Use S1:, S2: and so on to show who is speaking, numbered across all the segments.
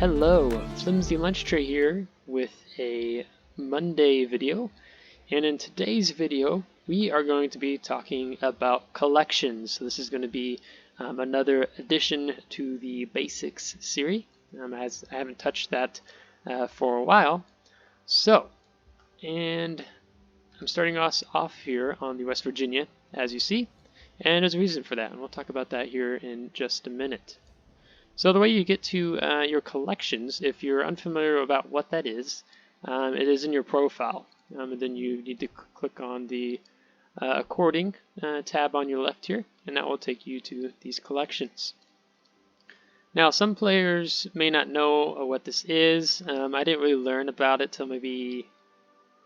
S1: Hello, Flimsy Lunch Tray here with a Monday video, and in today's video we are going to be talking about collections. So this is going to be another addition to the basics series, as I haven't touched that for a while. And I'm starting us off here on the West Virginia, as you see, and there's a reason for that, and we'll talk about that here in just a minute. So the way you get to your collections, if you're unfamiliar about what that is, it is in your profile. And then you need to click on the according tab on your left here, and that will take you to these collections. Now, some players may not know what this is. I didn't really learn about it till maybe,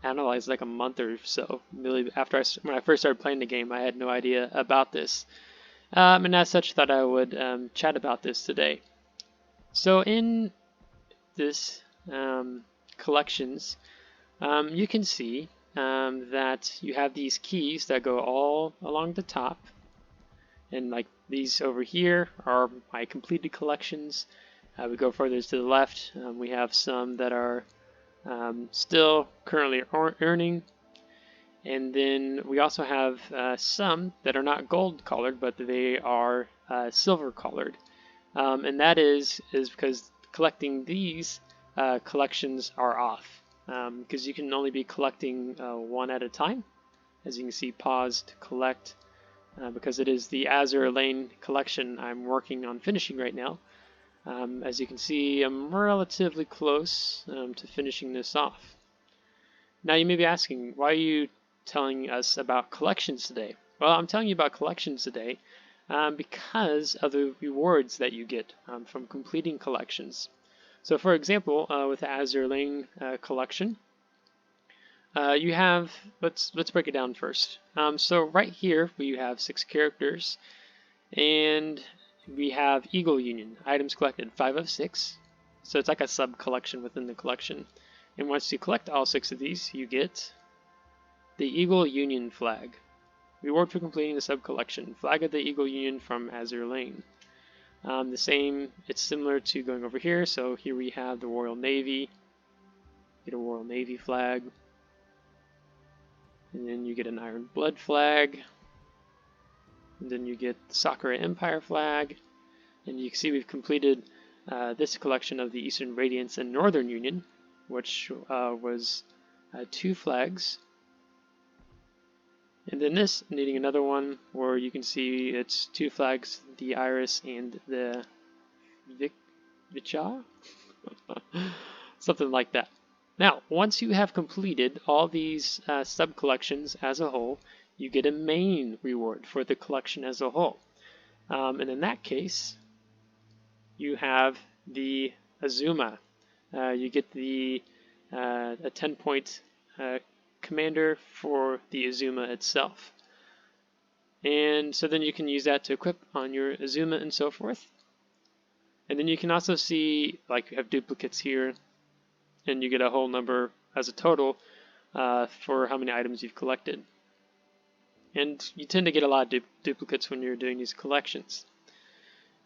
S1: I don't know, like a month or so. Really, when I first started playing the game, I had no idea about this. And as such, thought I would chat about this today. So in this collections, you can see that you have these keys that go all along the top, and like these over here are my completed collections. We go further to the left, we have some that are still currently earning. And then we also have some that are not gold colored, but they are silver colored. And that is because collecting these collections are off. Because you can only be collecting one at a time. As you can see, pause to collect. Because it is the Azure Lane collection I'm working on finishing right now. As you can see, I'm relatively close to finishing this off. Now you may be asking, why are you telling us about collections today? Well, I'm telling you about collections today because of the rewards that you get from completing collections. So for example, with the Azure Lane collection, you have, let's break it down first. So right here we have 6 characters, and we have Eagle Union, items collected 5 of 6. So it's like a sub collection within the collection. And once you collect all 6 of these, you get the Eagle Union flag. Reward for completing the sub-collection. Flag of the Eagle Union from Azure Lane. It's similar to going over here. So here we have the Royal Navy. Get a Royal Navy flag. And then you get an Iron Blood flag. And then you get the Sakura Empire flag. And you can see we've completed this collection of the Eastern Radiance and Northern Union, which was 2 flags. And then this, needing another one, where you can see it's 2 flags, the Iris and the Vicha? Something like that. Now, once you have completed all these sub-collections as a whole, you get a main reward for the collection as a whole. And in that case, you have the Azuma. You get a 10-point commander for the Azuma itself. And so then you can use that to equip on your Azuma and so forth. And then you can also see, like, you have duplicates here, and you get a whole number as a total for how many items you've collected. And you tend to get a lot of duplicates when you're doing these collections.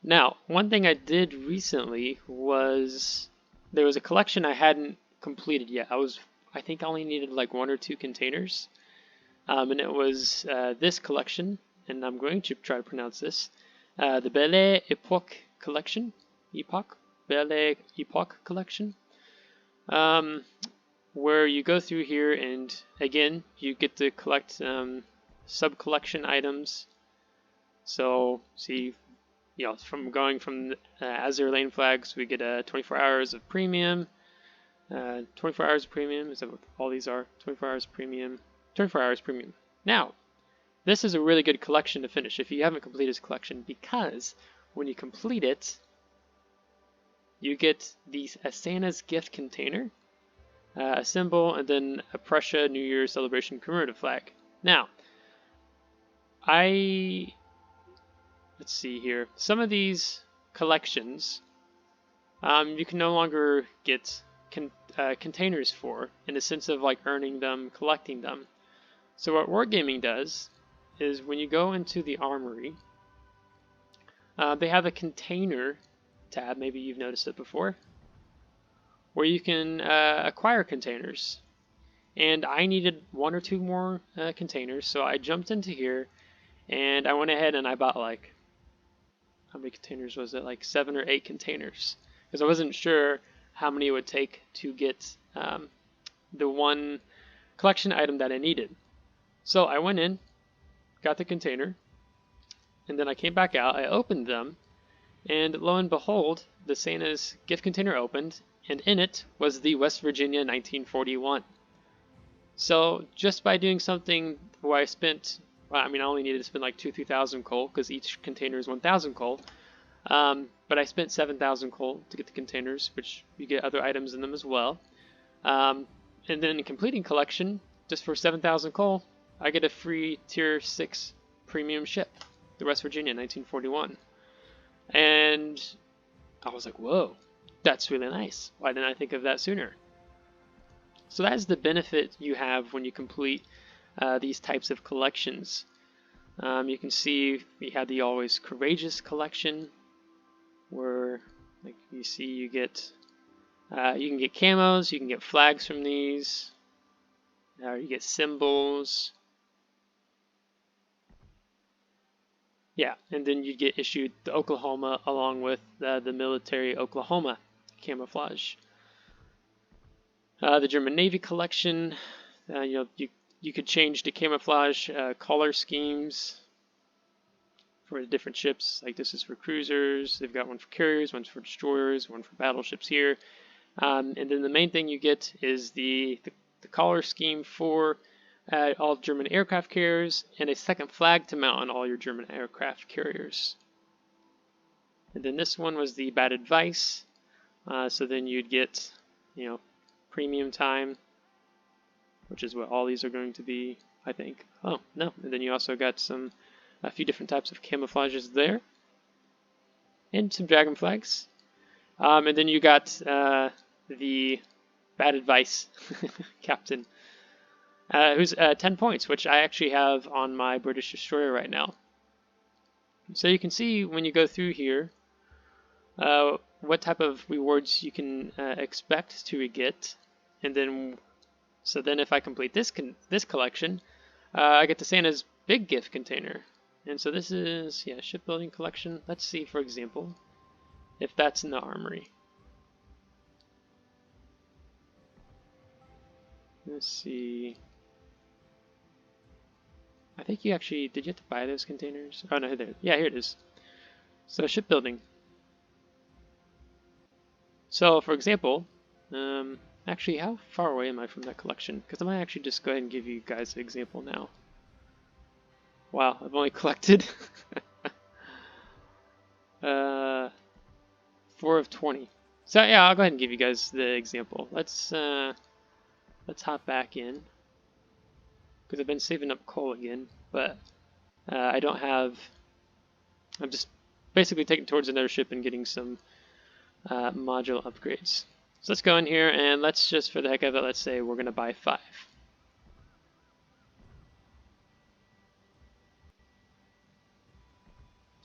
S1: Now, one thing I did recently was there was a collection I hadn't completed yet. I think I only needed like 1 or 2 containers, and it was this collection, and I'm going to try to pronounce this, the Belle Epoque collection, Belle Epoque collection, where you go through here, and again you get to collect sub-collection items. So see, from going from Azure Lane flags, we get 24 hours of premium. 24 hours of premium, is that what all these are? 24 hours premium, 24 hours premium. Now, this is a really good collection to finish if you haven't completed this collection, because when you complete it, you get a Santa's gift container, a symbol, and then a Prussia New Year's celebration commemorative flag. Now, let's see here. Some of these collections, you can no longer get containers for, in the sense of like earning them, collecting them. So what Wargaming does is when you go into the Armory, they have a container tab. Maybe you've noticed it before. where you can acquire containers. And I needed 1 or 2 more containers, so I jumped into here and I went ahead and I bought like, how many containers was it? Like 7 or 8 containers, because I wasn't sure how many it would take to get the one collection item that I needed. So I went in, got the container, and then I came back out, I opened them, and lo and behold, the Santa's gift container opened, and in it was the West Virginia 1941. So just by doing something where I spent, well, I mean, I only needed to spend like 3,000 coal because each container is 1,000 coal. But I spent 7,000 coal to get the containers, which you get other items in them as well. And then completing collection, just for 7,000 coal, I get a free Tier 6 premium ship, the West Virginia 1941. And I was like, whoa, that's really nice. Why didn't I think of that sooner? So that's the benefit you have when you complete these types of collections. You can see we had the Always Courageous collection, where, like you see, you can get camos, you can get flags from these, you get symbols. Yeah, and then you get issued the Oklahoma along with the military Oklahoma camouflage. The German Navy collection, you could change the camouflage color schemes for the different ships. Like this is for cruisers. They've got one for carriers, one's for destroyers, one for battleships here. And then the main thing you get is the color scheme for all German aircraft carriers, and a second flag to mount on all your German aircraft carriers. And then this one was the bad advice. So then you'd get, premium time, which is what all these are going to be, I think. Oh, no. And then you also got a few different types of camouflages there, and some dragon flags. And then you got the bad advice captain, who's 10 points, which I actually have on my British destroyer right now. So you can see when you go through here what type of rewards you can expect to get, and then if I complete this collection, I get the Santa's big gift container. And so this is shipbuilding collection. Let's see, for example, if that's in the Armory. Let's see. I think you actually did you have to buy those containers? Oh no, there. Yeah, here it is. So shipbuilding. So for example, actually, how far away am I from that collection? Because I might actually just go ahead and give you guys an example now. Wow, I've only collected 4 of 20. So yeah, I'll go ahead and give you guys the example. Let's hop back in, because I've been saving up coal again, but I don't have. I'm just basically taking towards another ship and getting some module upgrades. So let's go in here and let's just, for the heck of it, let's say we're going to buy 5.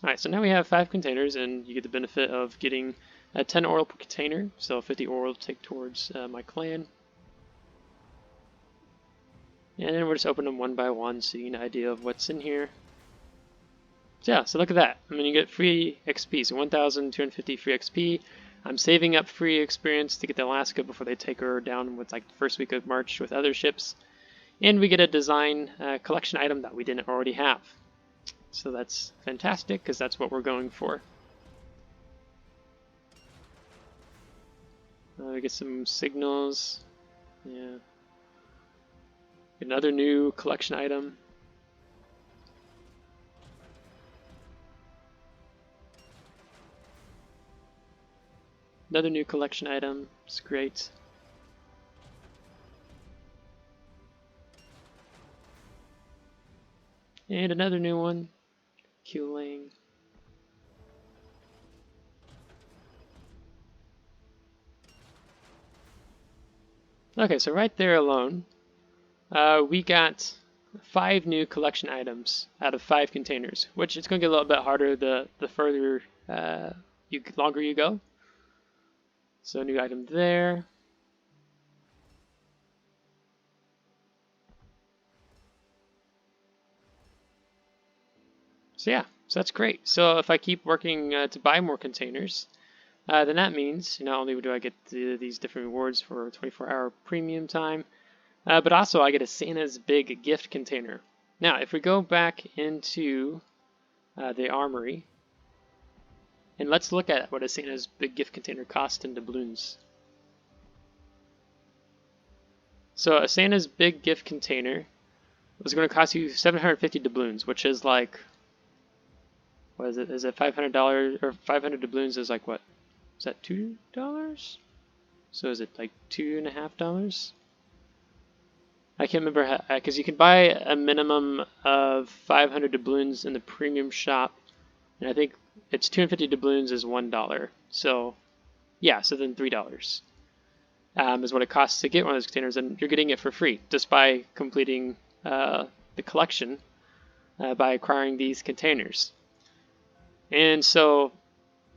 S1: Alright, so now we have 5 containers, and you get the benefit of getting 10 oil per container, so 50 oil to take towards my clan. And then we'll just open them one by one so you get an idea of what's in here. So yeah, so look at that. I mean, you get free XP, so 1,250 free XP. I'm saving up free experience to get to Alaska before they take her down with like the first week of March with other ships. And we get a design collection item that we didn't already have. So that's fantastic, because that's what we're going for. We get some signals. Yeah. Another new collection item. Another new collection item. It's great. And another new one. Q-Lang. Okay, so right there alone, we got 5 new collection items out of 5 containers, which it's going to get a little bit harder the further longer you go. So new item there. So yeah, so that's great. So if I keep working to buy more containers, then that means not only do I get these different rewards for 24-hour premium time, but also I get a Santa's Big Gift Container. Now, if we go back into the Armory, and let's look at what a Santa's Big Gift Container costs in doubloons. So a Santa's Big Gift Container was going to cost you 750 doubloons, which is like, what is it? Is it $500 or 500 doubloons is like what? Is that $2? So is it like $2.50? I can't remember because you can buy a minimum of 500 doubloons in the premium shop, and I think it's 250 doubloons is $1. So yeah, so then $3 is what it costs to get one of those containers, and you're getting it for free just by completing the collection by acquiring these containers. And so,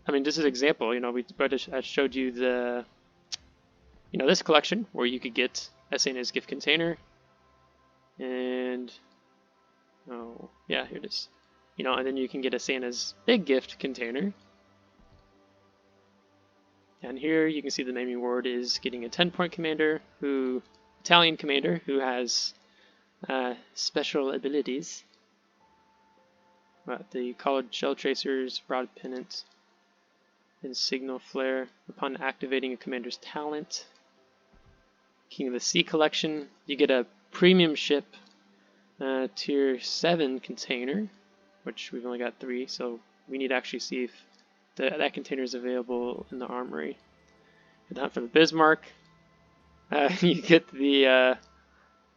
S1: I mean, this is an example. I showed you the, this collection where you could get a Santa's gift container. And oh yeah, here it is. And then you can get a Santa's Big Gift Container. And here you can see the main reward is getting a 10-point commander Italian commander who has special abilities. The colored shell tracers, broad pennant, and signal flare. Upon activating a commander's talent, King of the Sea collection, you get a premium ship tier 7 container, which we've only got 3, so we need to actually see if that container is available in the Armory. And hunt for the Bismarck. You get the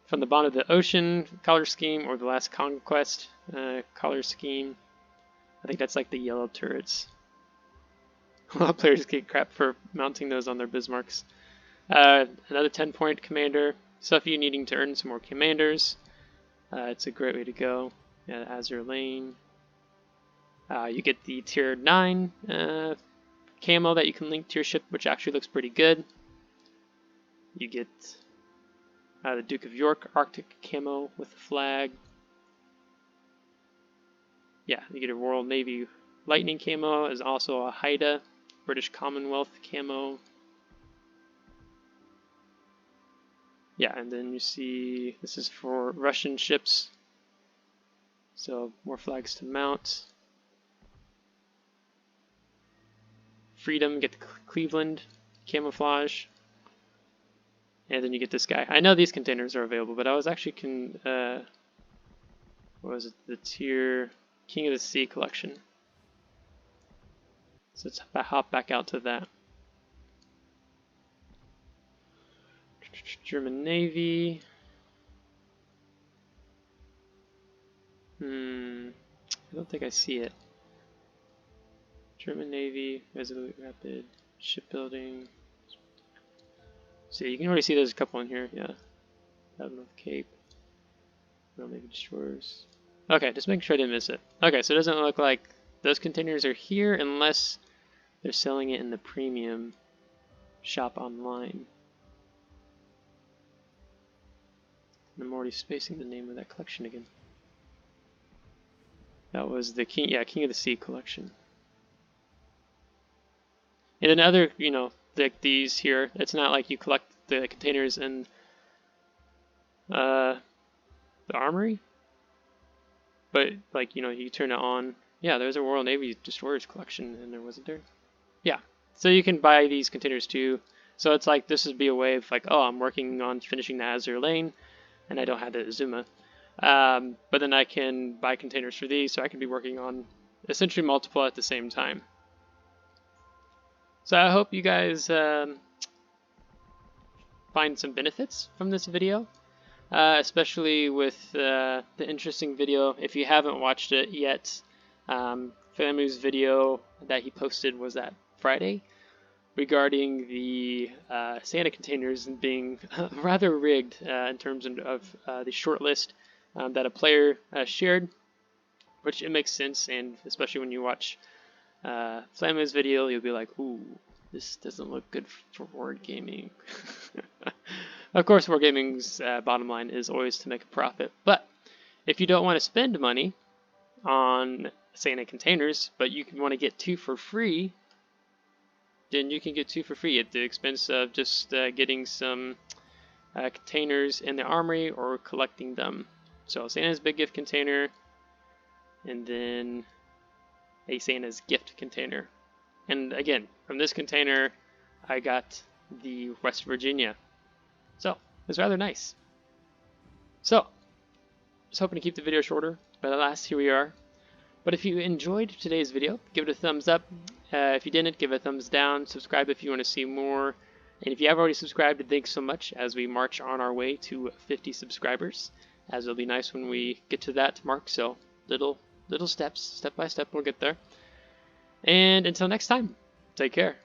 S1: from the bottom of the ocean color scheme, or the last conquest color scheme. I think that's like the yellow turrets. A lot of players get crap for mounting those on their Bismarcks. Another 10-point commander. So if you're needing to earn some more commanders, it's a great way to go. Azure Lane. You get the tier 9 camo that you can link to your ship, which actually looks pretty good. You get the Duke of York Arctic camo with the flag. Yeah, you get a Royal Navy Lightning camo, as also a Haida British Commonwealth camo. Yeah, and then you see this is for Russian ships. So more flags to mount. Freedom, get the Cleveland camouflage. And then you get this guy. I know these containers are available, but I was actually what was it? The tier King of the Sea collection. So let's hop back out to that. German Navy. I don't think I see it. German Navy, Resolute Rapid, Shipbuilding. So you can already see there's a couple in here, yeah. North Cape, Royal Navy Destroyers. Okay, just making sure I didn't miss it. Okay, so it doesn't look like those containers are here unless they're selling it in the premium shop online. I'm already spacing the name of that collection again. That was the King of the Sea collection. And then other, like these here, it's not like you collect the containers in the Armory, but like, you turn it on. Yeah, there's a Royal Navy Destroyers collection in there, wasn't there? Yeah, so you can buy these containers too. So it's like, this would be a way of like, oh, I'm working on finishing the Azure Lane, and I don't have the Azuma. But then I can buy containers for these, so I can be working on essentially multiple at the same time. So I hope you guys find some benefits from this video, especially with the interesting video. If you haven't watched it yet, Famu's video that he posted was that Friday regarding the Santa containers and being rather rigged in terms of the short list that a player shared, which it makes sense, and especially when you watch Flame's video, you'll be like, ooh, this doesn't look good for wargaming. Of course, wargaming's bottom line is always to make a profit, but if you don't want to spend money on Santa containers, but you can want to get 2 for free, then you can get 2 for free at the expense of just getting some containers in the armory or collecting them. So Santa's big gift container, and then a Santa's gift container. And again, from this container, I got the West Virginia. So it's rather nice. So I was hoping to keep the video shorter, but alas, here we are. But if you enjoyed today's video, give it a thumbs up. If you didn't, give it a thumbs down. Subscribe if you want to see more. And if you have already subscribed, thanks so much as we march on our way to 50 subscribers. As it'll be nice when we get to that mark. So little steps, step by step, we'll get there. And until next time, take care.